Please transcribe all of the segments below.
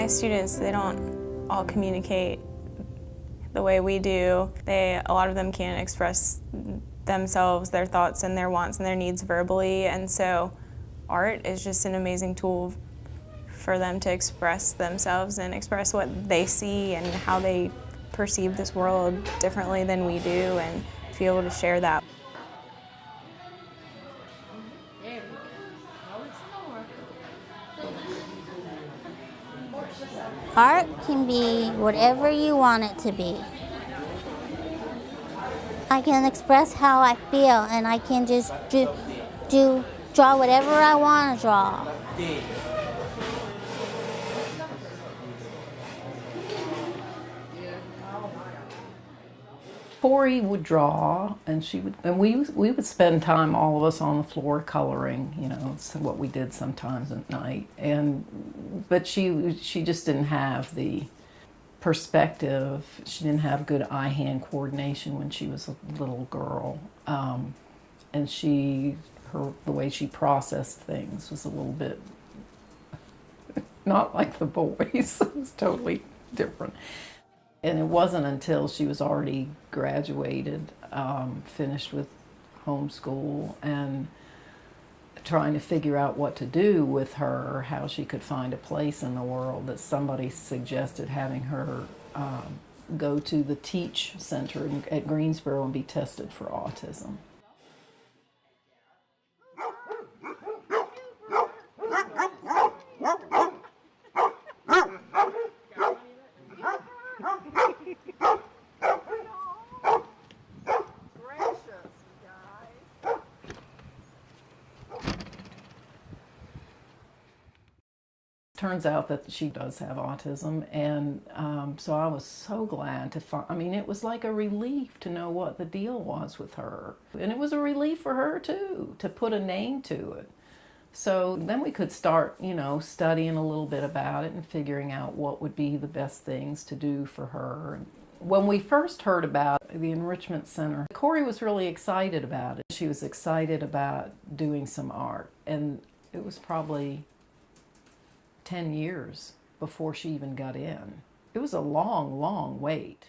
My students, they don't all communicate the way we do. A lot of them can't express themselves, their thoughts and their wants and their needs verbally, and so art is just an amazing tool for them to express themselves and express what they see and how they perceive this world differently than we do, and to be able to share that. Art can be whatever you want it to be. I can express how I feel, and I can just draw whatever I want to draw. Corey would draw, and we would spend time, all of us, on the floor coloring. You know, it's what we did sometimes at night. But she just didn't have the perspective. She didn't have good eye-hand coordination when she was a little girl, and the way she processed things was a little bit not like the boys. It was totally different. And it wasn't until she was already graduated, finished with homeschool, and trying to figure out what to do with her, how she could find a place in the world, that somebody suggested having her go to the Teach Center at Greensboro and be tested for autism. Turns out that she does have autism, and so I was so glad to find, I mean, it was like a relief to know what the deal was with her. And it was a relief for her too, to put a name to it. So then we could start, you know, studying a little bit about it and figuring out what would be the best things to do for her. When we first heard about the Enrichment Center, Corey was really excited about it. She was excited about doing some art, and it was probably 10 years before she even got in. It was a long, long wait.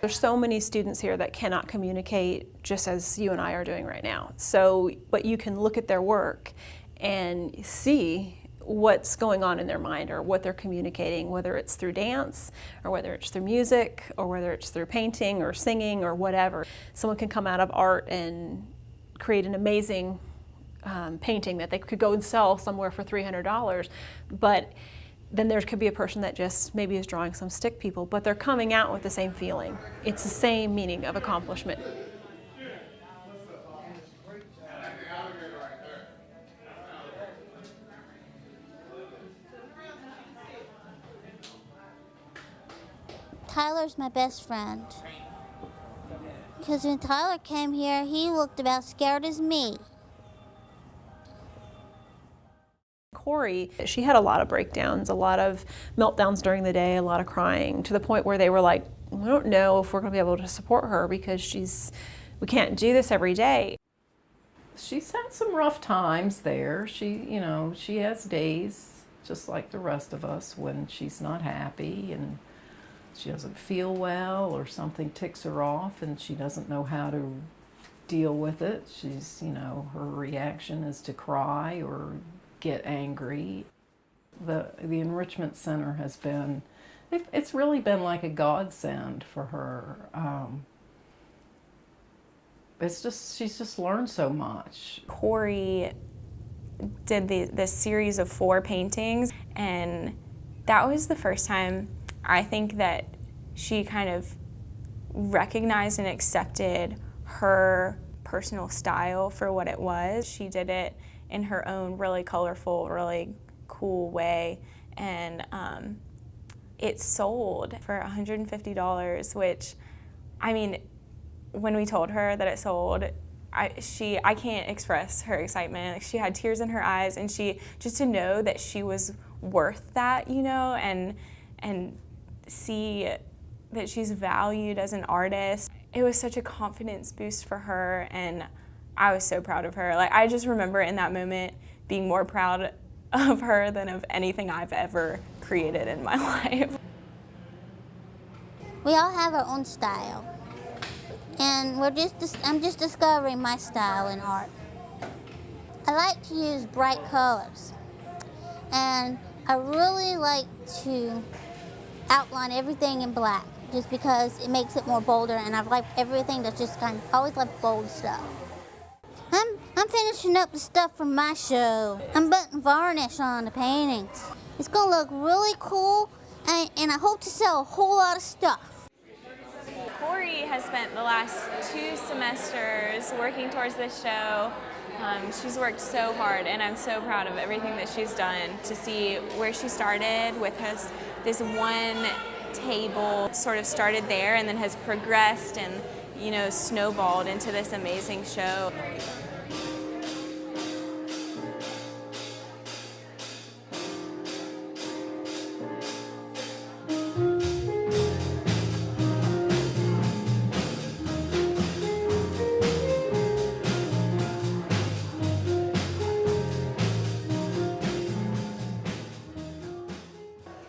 There's so many students here that cannot communicate just as you and I are doing right now. So, but you can look at their work and see what's going on in their mind or what they're communicating, whether it's through dance or whether it's through music or whether it's through painting or singing or whatever. Someone can come out of art and create an amazing painting that they could go and sell somewhere for $300, but then there could be a person that just maybe is drawing some stick people, but they're coming out with the same feeling. It's the same meaning of accomplishment. Tyler's my best friend. Because when Tyler came here, he looked about scared as me. Corey, she had a lot of breakdowns, a lot of meltdowns during the day, a lot of crying, to the point where they were like, we don't know if we're going to be able to support her because we can't do this every day. She's had some rough times there. She has days just like the rest of us when she's not happy and she doesn't feel well or something ticks her off and she doesn't know how to deal with it. Her reaction is to cry or get angry. The Enrichment Center has been, it's really been like a godsend for her. She's just learned so much. Corey did this series of 4 paintings, and that was the first time I think that she kind of recognized and accepted her personal style for what it was. She did it in her own really colorful, really cool way, and it sold for $150, which, I mean, when we told her that it sold, I can't express her excitement. Like, she had tears in her eyes, and she, just to know that she was worth that, you know, and see that she's valued as an artist. It was such a confidence boost for her, and I was so proud of her. Like, I just remember in that moment being more proud of her than of anything I've ever created in my life. We all have our own style, and I'm just discovering my style in art. I like to use bright colors, and I really like to outline everything in black, just because it makes it more bolder, and I've liked everything that's just always like bold stuff. I'm finishing up the stuff from my show. I'm putting varnish on the paintings. It's gonna look really cool, and I hope to sell a whole lot of stuff. Corey has spent the last 2 semesters working towards this show. She's worked so hard, and I'm so proud of everything that she's done. To see where she started with this one table, sort of started there and then has progressed and, you know, snowballed into this amazing show.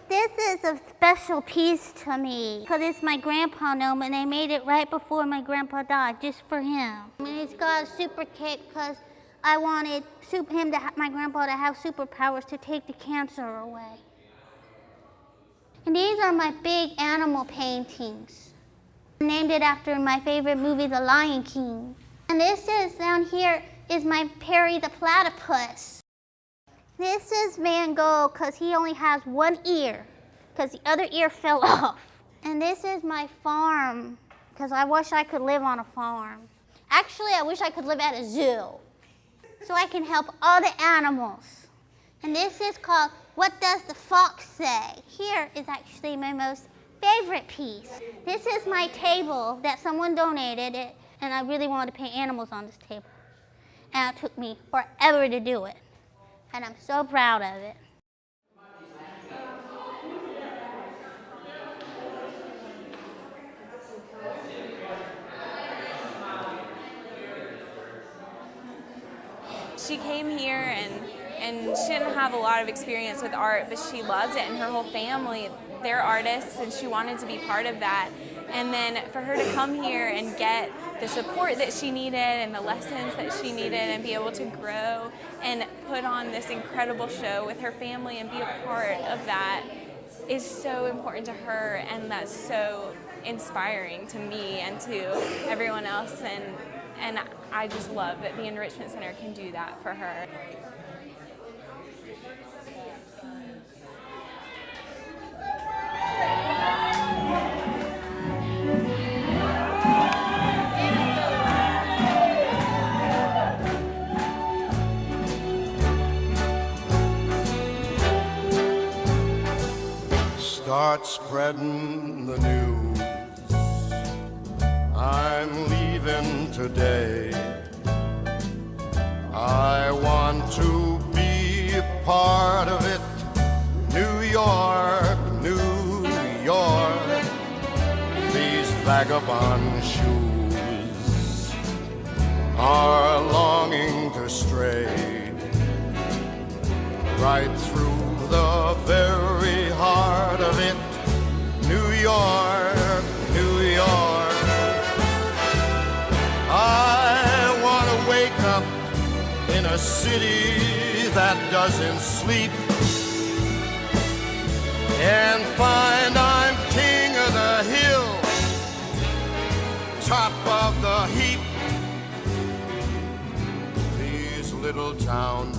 This is a special piece to me because it's my grandpa gnome, and they made it right before my grandpa died, just for him. I mean, it's got a super cape because I wanted my grandpa to have superpowers to take the cancer away. And these are my big animal paintings. I named it after my favorite movie, The Lion King. And this is down here is my Perry the platypus. This is Van Gogh because he only has one ear, because the other ear fell off. And this is my farm, because I wish I could live on a farm. Actually, I wish I could live at a zoo, so I can help all the animals. And this is called What Does the Fox Say? Here is actually my most favorite piece. This is my table that someone donated it, and I really wanted to paint animals on this table. And it took me forever to do it. And I'm so proud of it. She came here and she didn't have a lot of experience with art, but she loved it, and her whole family, they're artists, and she wanted to be part of that. And then for her to come here and get the support that she needed and the lessons that she needed and be able to grow and put on this incredible show with her family and be a part of that is so important to her, and that's so inspiring to me and to everyone else. And I just love that the Enrichment Center can do that for her. Start spreading the news. I'm leaving today. I want to be a part of it. New York, New York. These vagabond shoes are longing to stray right through the very heart of it. New York, New York. I want to wake up in a city that doesn't sleep and find I'm king of the hill, top of the heap. These little towns